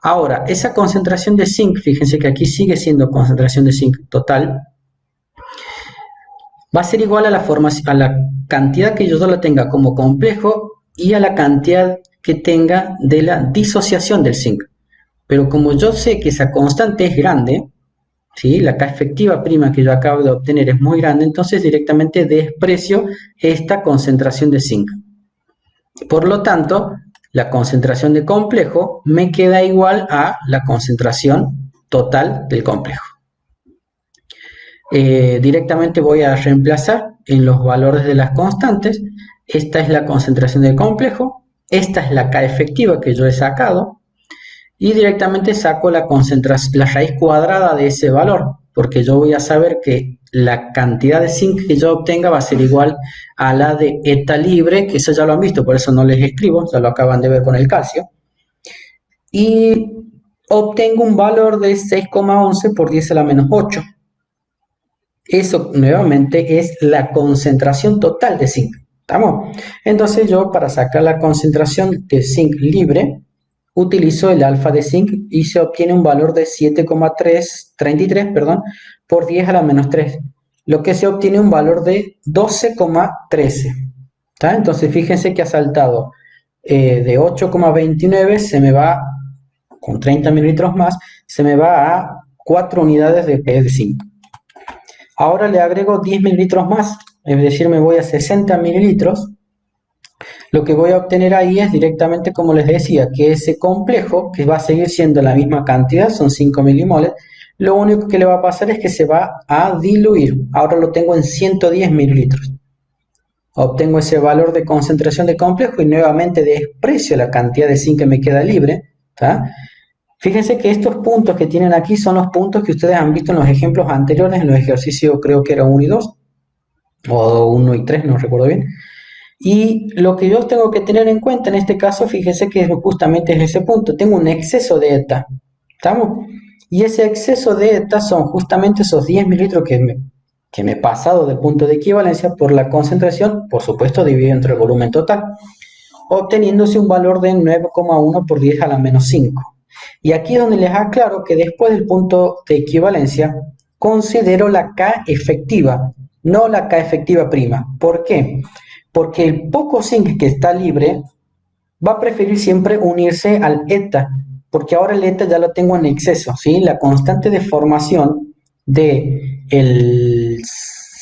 Ahora, esa concentración de zinc, fíjense que aquí sigue siendo concentración de zinc total, va a ser igual a a la cantidad que yo la tenga como complejo y a la cantidad que tenga de la disociación del zinc. Pero como yo sé que esa constante es grande, ¿sí? La K efectiva prima que yo acabo de obtener es muy grande, entonces directamente desprecio esta concentración de zinc. Por lo tanto, la concentración de complejo me queda igual a la concentración total del complejo. Directamente voy a reemplazar en los valores de las constantes. Esta es la concentración del complejo, esta es la K efectiva que yo he sacado, y directamente saco la raíz cuadrada de ese valor, porque yo voy a saber que la cantidad de zinc que yo obtenga va a ser igual a la de eta libre, que eso ya lo han visto, por eso no les escribo, ya lo acaban de ver con el calcio, y obtengo un valor de 6,11 por 10 a la menos 8. Eso nuevamente es la concentración total de zinc. ¿Estamos? Entonces yo, para sacar la concentración de zinc libre, utilizo el alfa de zinc y se obtiene un valor de 7,33 por 10 a la menos 3, lo que se obtiene un valor de 12,13. Entonces fíjense que ha saltado de 8,29, se me va con 30 mililitros más, se me va a 4 unidades de P de zinc. Ahora le agrego 10 mililitros más, es decir, me voy a 60 mililitros. Lo que voy a obtener ahí es directamente, como les decía, que ese complejo, que va a seguir siendo la misma cantidad, son 5 milimoles, lo único que le va a pasar es que se va a diluir. Ahora lo tengo en 110 mililitros. Obtengo ese valor de concentración de complejo y nuevamente desprecio la cantidad de zinc que me queda libre. Fíjense que estos puntos que tienen aquí son los puntos que ustedes han visto en los ejemplos anteriores, en los ejercicios creo que era 1 y 2, o 1 y 3, no recuerdo bien. Y lo que yo tengo que tener en cuenta en este caso, fíjense que justamente es ese punto, tengo un exceso de ETA, ¿estamos? Y ese exceso de ETA son justamente esos 10 mililitros que me he pasado de punto de equivalencia por la concentración, por supuesto dividido entre el volumen total, obteniéndose un valor de 9,1 por 10 a la menos 5. Y aquí es donde les aclaro que después del punto de equivalencia, considero la K efectiva, no la K efectiva prima. ¿Por qué? Porque el poco zinc que está libre va a preferir siempre unirse al ETA, porque ahora el ETA ya lo tengo en exceso, ¿sí? La constante de formación del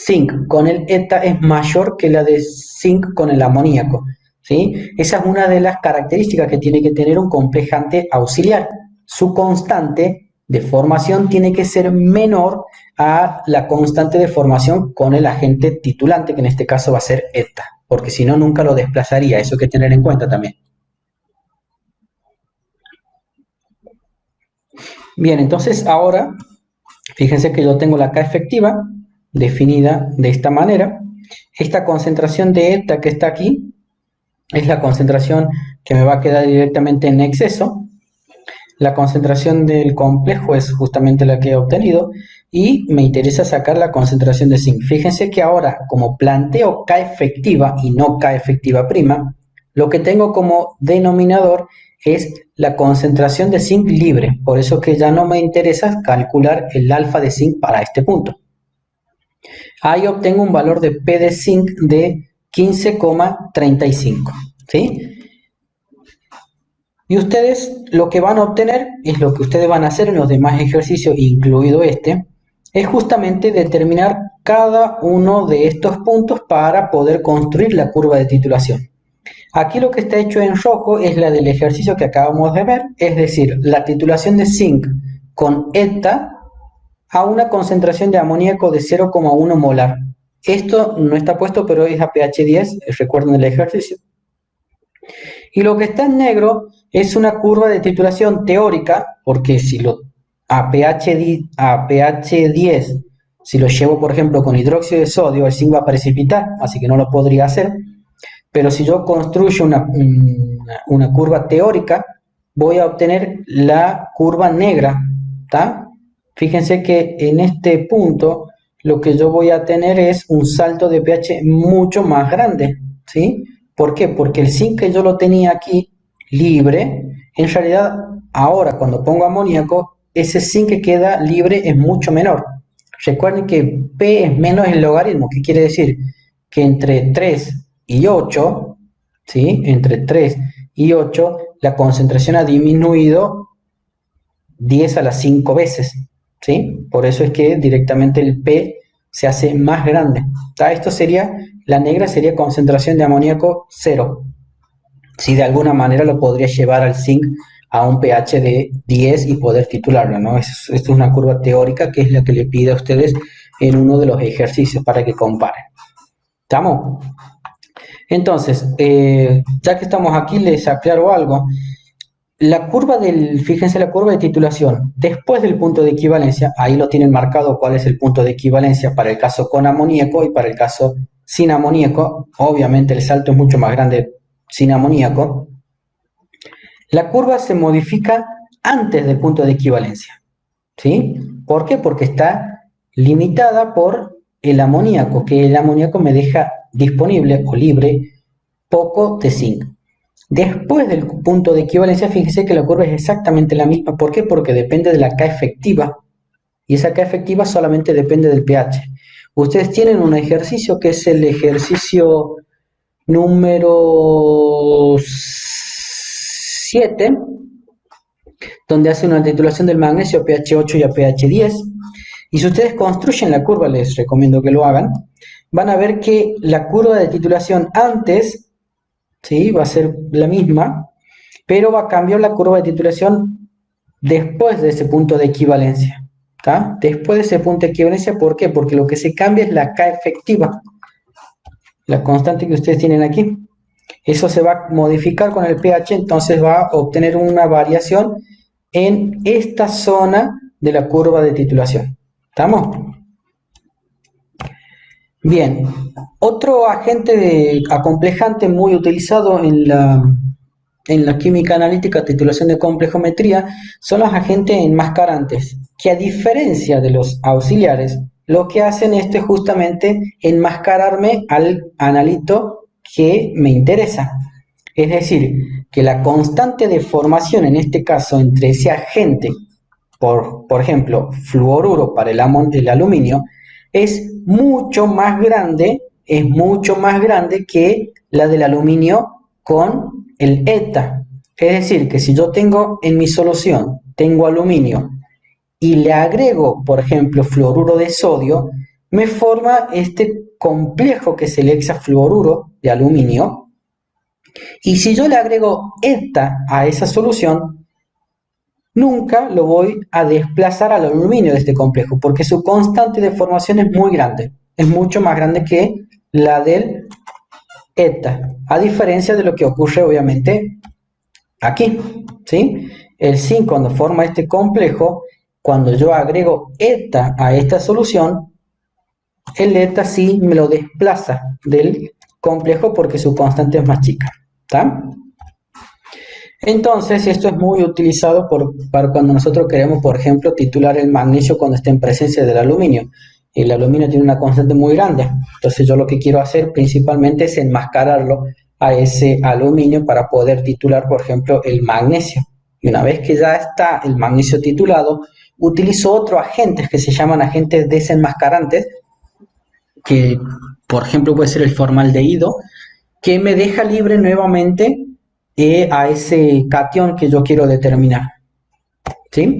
zinc con el ETA es mayor que la de zinc con el amoníaco, ¿sí? Esa es una de las características que tiene que tener un complejante auxiliar. Su constante de formación tiene que ser menor a la constante de formación con el agente titulante, que en este caso va a ser ETA, porque si no nunca lo desplazaría. Eso hay que tener en cuenta también. Bien, entonces ahora fíjense que yo tengo la K efectiva definida de esta manera. Esta concentración de ETA que está aquí es la concentración que me va a quedar directamente en exceso. La concentración del complejo es justamente la que he obtenido y me interesa sacar la concentración de zinc. Fíjense que ahora, como planteo K efectiva y no K efectiva prima, lo que tengo como denominador es la concentración de zinc libre. Por eso que ya no me interesa calcular el alfa de zinc para este punto. Ahí obtengo un valor de P de zinc de 15,35. ¿Sí? Y ustedes lo que van a obtener es lo que ustedes van a hacer en los demás ejercicios, incluido este, es justamente determinar cada uno de estos puntos para poder construir la curva de titulación. Aquí lo que está hecho en rojo es la del ejercicio que acabamos de ver, es decir, la titulación de zinc con ETA a una concentración de amoníaco de 0,1 molar. Esto no está puesto, pero es a pH 10, recuerden el ejercicio. Y lo que está en negro es una curva de titulación teórica, porque si a pH 10, si lo llevo, por ejemplo, con hidróxido de sodio, el zinc va a precipitar, así que no lo podría hacer. Pero si yo construyo una curva teórica, voy a obtener la curva negra, ¿está? Fíjense que en este punto lo que yo voy a tener es un salto de pH mucho más grande, ¿sí? ¿Por qué? Porque el zinc que yo lo tenía aquí libre, en realidad Ahora, cuando pongo amoníaco, ese zinc que queda libre es mucho menor. Recuerden que P es menos el logaritmo, que quiere decir que entre 3 y 8, ¿sí? Entre 3 y 8, la concentración ha disminuido 10 a las 5 veces, ¿sí? Por eso es que directamente el P se hace más grande. Esto sería, la negra sería concentración de amoníaco 0. Si de alguna manera lo podría llevar al zinc a un pH de 10 y poder titularlo, ¿no? Esto es una curva teórica que es la que le pide a ustedes en uno de los ejercicios para que comparen. ¿Estamos? Entonces, ya que estamos aquí, les aclaro algo. Fíjense la curva de titulación, después del punto de equivalencia, ahí lo tienen marcado cuál es el punto de equivalencia para el caso con amoníaco y para el caso sin amoníaco. Obviamente el salto es mucho más grande sin amoníaco. La curva se modifica antes del punto de equivalencia, ¿sí? ¿Por qué? Porque está limitada por el amoníaco, que el amoníaco me deja disponible o libre poco de zinc. Después del punto de equivalencia, fíjense que la curva es exactamente la misma. ¿Por qué? Porque depende de la K efectiva. Y esa K efectiva solamente depende del pH. Ustedes tienen un ejercicio que es el ejercicio número 7, donde hace una titulación del magnesio a pH 8 y a pH 10. Y si ustedes construyen la curva, les recomiendo que lo hagan, van a ver que la curva de titulación antes, ¿sí?, va a ser la misma, pero va a cambiar la curva de titulación después de ese punto de equivalencia. ¿Tá? Después de ese punto de equivalencia, ¿por qué? Porque lo que se cambia es la K efectiva, la constante que ustedes tienen aquí. Eso se va a modificar con el pH, entonces va a obtener una variación en esta zona de la curva de titulación. ¿Estamos? Bien, otro agente acomplejante muy utilizado en la química analítica, titulación de complejometría, son los agentes enmascarantes, que a diferencia de los auxiliares, lo que hacen esto es justamente enmascararme al analito que me interesa. Es decir, que la constante de formación, en este caso, entre ese agente, por ejemplo, fluoruro para el aluminio, es mucho más grande que la del aluminio con el eta. Es decir, que si yo tengo en mi solución, tengo aluminio y le agrego, por ejemplo, fluoruro de sodio, me forma este complejo que es el hexafluoruro de aluminio. Y si yo le agrego eta a esa solución, nunca lo voy a desplazar al aluminio de este complejo, porque su constante de formación es muy grande, es mucho más grande que la del eta, a diferencia de lo que ocurre obviamente aquí, ¿sí? El zinc, cuando forma este complejo, cuando yo agrego eta a esta solución, el eta sí me lo desplaza del complejo porque su constante es más chica, ¿está? Entonces, esto es muy utilizado para cuando nosotros queremos, por ejemplo, titular el magnesio cuando esté en presencia del aluminio. El aluminio tiene una constante muy grande, entonces yo lo que quiero hacer principalmente es enmascararlo a ese aluminio para poder titular, por ejemplo, el magnesio. Y una vez que ya está el magnesio titulado, utilizo otros agentes que se llaman agentes desenmascarantes, que por ejemplo puede ser el formaldehído, que me deja libre nuevamente a ese catión que yo quiero determinar, ¿sí?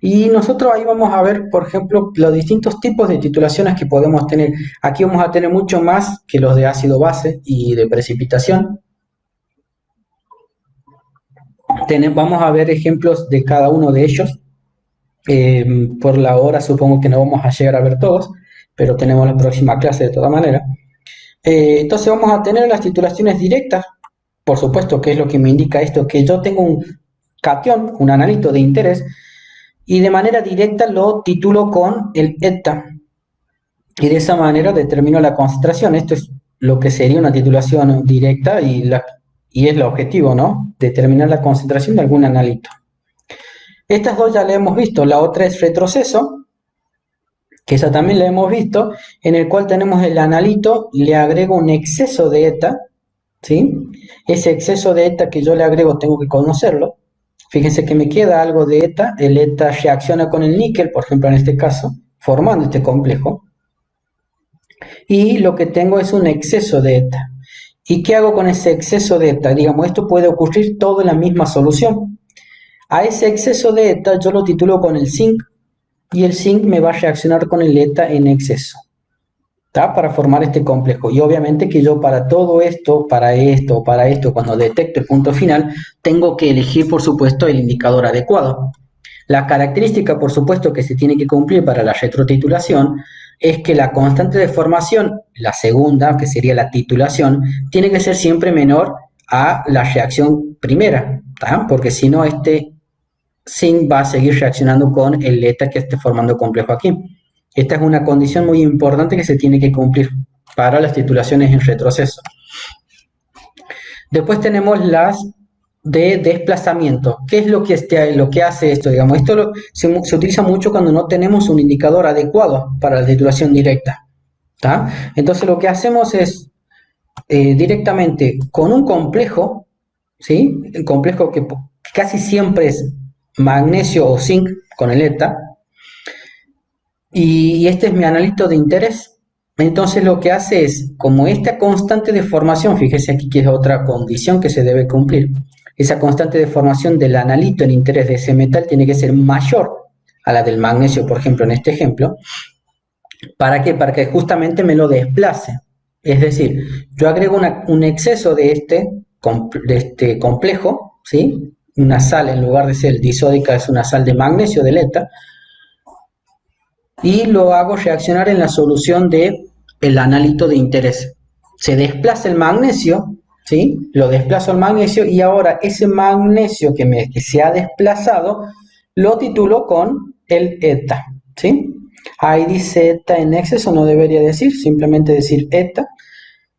Y nosotros ahí vamos a ver, por ejemplo, los distintos tipos de titulaciones que podemos tener. Aquí vamos a tener mucho más que los de ácido base y de precipitación. Vamos a ver ejemplos de cada uno de ellos. Por la hora supongo que no vamos a llegar a ver todos, pero tenemos la próxima clase de todas maneras. Entonces vamos a tener las titulaciones directas, por supuesto, que es lo que me indica esto, que yo tengo un catión, un analito de interés, y de manera directa lo titulo con el eta, y de esa manera determino la concentración. Esto es lo que sería una titulación directa y es el objetivo, ¿no? Determinar la concentración de algún analito. Estas dos ya la hemos visto, la otra es retroceso, que esa también la hemos visto, en el cual tenemos el analito, le agrego un exceso de eta, ¿sí? Ese exceso de eta que yo le agrego tengo que conocerlo. Fíjense que me queda algo de eta, el eta reacciona con el níquel, por ejemplo en este caso, formando este complejo, y lo que tengo es un exceso de eta. ¿Y qué hago con ese exceso de eta? Digamos, esto puede ocurrir todo en la misma solución. A ese exceso de eta yo lo titulo con el zinc, y el zinc me va a reaccionar con el eta en exceso, ¿tá? Para formar este complejo. Y obviamente que yo para todo esto, para esto, cuando detecto el punto final, tengo que elegir, por supuesto, el indicador adecuado. La característica, por supuesto, que se tiene que cumplir para la retrotitulación es que la constante de formación, la segunda, que sería la titulación, tiene que ser siempre menor a la reacción primera, ¿tá? Porque si no, este zinc va a seguir reaccionando con el eta que esté formando complejo aquí. Esta es una condición muy importante que se tiene que cumplir para las titulaciones en retroceso. Después tenemos las de desplazamiento. ¿Qué es lo que hace esto? Digamos, esto se utiliza mucho cuando no tenemos un indicador adecuado para la titulación directa, ¿tá? Entonces lo que hacemos es directamente con un complejo, ¿sí? El complejo que casi siempre es magnesio o zinc con el eta, y este es mi analito de interés. Entonces lo que hace es, como esta constante de formación, fíjese aquí que es otra condición que se debe cumplir, esa constante de formación del analito en interés de ese metal tiene que ser mayor a la del magnesio, por ejemplo, en este ejemplo. ¿Para qué? Para que justamente me lo desplace. Es decir, yo agrego un exceso de este complejo, ¿sí? Una sal, en lugar de ser disódica, es una sal de magnesio de eta, y lo hago reaccionar en la solución de el analito de interés. Se desplaza el magnesio, ¿sí? Lo desplazo al magnesio y ahora ese magnesio que se ha desplazado lo titulo con el eta, ¿sí? Ahí dice eta en exceso, no debería decir, simplemente decir eta,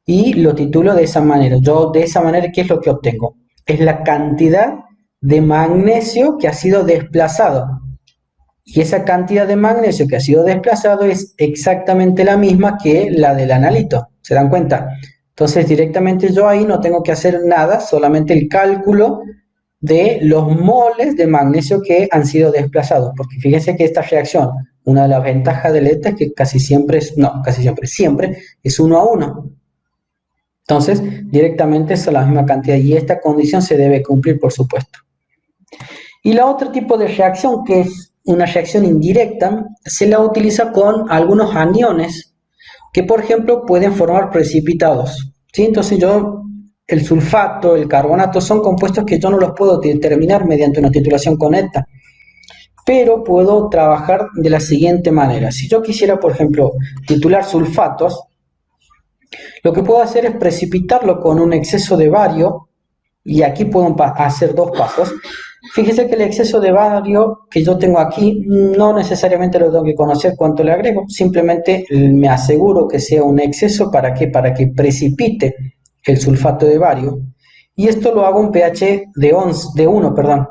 y lo titulo de esa manera. Yo de esa manera, ¿qué es lo que obtengo? Es la cantidad de magnesio que ha sido desplazado. Y esa cantidad de magnesio que ha sido desplazado es exactamente la misma que la del analito. ¿Se dan cuenta? Entonces directamente yo ahí no tengo que hacer nada, solamente el cálculo de los moles de magnesio que han sido desplazados. Porque fíjense que esta reacción, una de las ventajas del eta es que siempre es 1 a 1. Entonces directamente es la misma cantidad y esta condición se debe cumplir, por supuesto. Y la otro tipo de reacción, que es una reacción indirecta, se la utiliza con algunos aniones que, por ejemplo, pueden formar precipitados, ¿sí? Entonces el sulfato, el carbonato, son compuestos que yo no los puedo determinar mediante una titulación con eta, pero puedo trabajar de la siguiente manera. Si yo quisiera, por ejemplo, titular sulfatos, lo que puedo hacer es precipitarlo con un exceso de bario, y aquí puedo hacer dos pasos. Fíjese que el exceso de bario que yo tengo aquí no necesariamente lo tengo que conocer cuánto le agrego, simplemente me aseguro que sea un exceso. ¿Para qué? Para que precipite el sulfato de bario, y esto lo hago un pH de 1, perdón.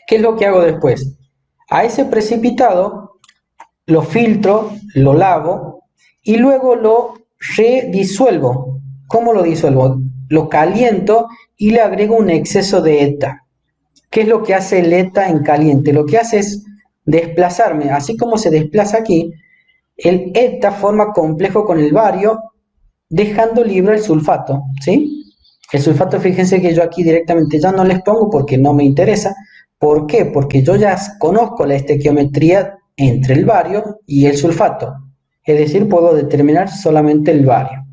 ¿Qué es lo que hago después? A ese precipitado lo filtro, lo lavo y luego lo redisuelvo. ¿Cómo lo disuelvo? Lo caliento y le agrego un exceso de eta. ¿Qué es lo que hace el eta en caliente? Lo que hace es desplazarme, así como se desplaza aquí, el eta forma complejo con el bario, dejando libre el sulfato, ¿sí? El sulfato, fíjense que yo aquí directamente ya no les pongo porque no me interesa. ¿Por qué? Porque yo ya conozco la estequiometría entre el bario y el sulfato, es decir, puedo determinar solamente el bario.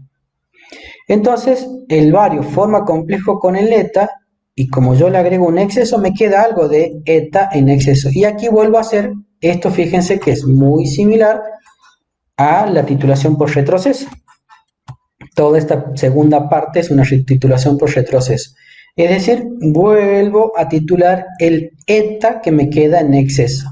Entonces, el bario forma complejo con el eta, y como yo le agrego un exceso, me queda algo de eta en exceso. Y aquí vuelvo a hacer esto, fíjense que es muy similar a la titulación por retroceso. Toda esta segunda parte es una titulación por retroceso. Es decir, vuelvo a titular el eta que me queda en exceso,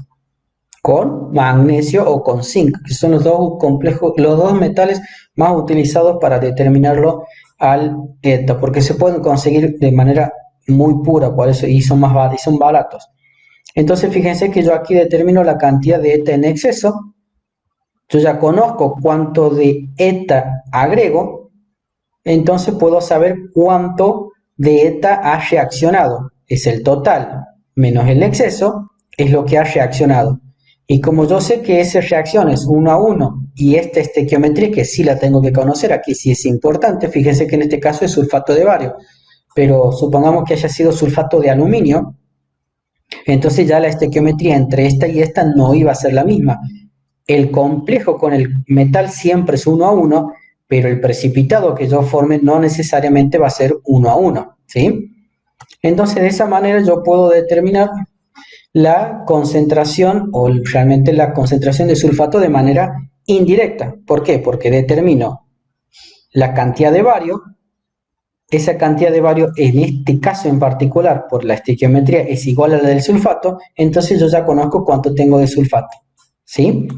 con magnesio o con zinc, que son los dos metales más utilizados para determinarlo al eta, porque se pueden conseguir de manera muy pura, por eso, y son baratos. Entonces fíjense que yo aquí determino la cantidad de eta en exceso. Yo ya conozco cuánto de eta agrego, entonces puedo saber cuánto de eta ha reaccionado. es el total menos el exceso, es lo que ha reaccionado. Y como yo sé que esa reacción es 1 a 1 y esta estequiometría que sí la tengo que conocer, aquí sí es importante, fíjense que en este caso es sulfato de bario, pero supongamos que haya sido sulfato de aluminio, entonces ya la estequiometría entre esta y esta no iba a ser la misma. El complejo con el metal siempre es 1 a 1, pero el precipitado que yo forme no necesariamente va a ser 1 a 1, ¿sí? Entonces de esa manera yo puedo determinar la concentración o realmente la concentración de sulfato de manera indirecta. ¿Por qué? Porque determino la cantidad de bario. Esa cantidad de bario, en este caso en particular, por la estequiometría, es igual a la del sulfato, entonces yo ya conozco cuánto tengo de sulfato, ¿sí?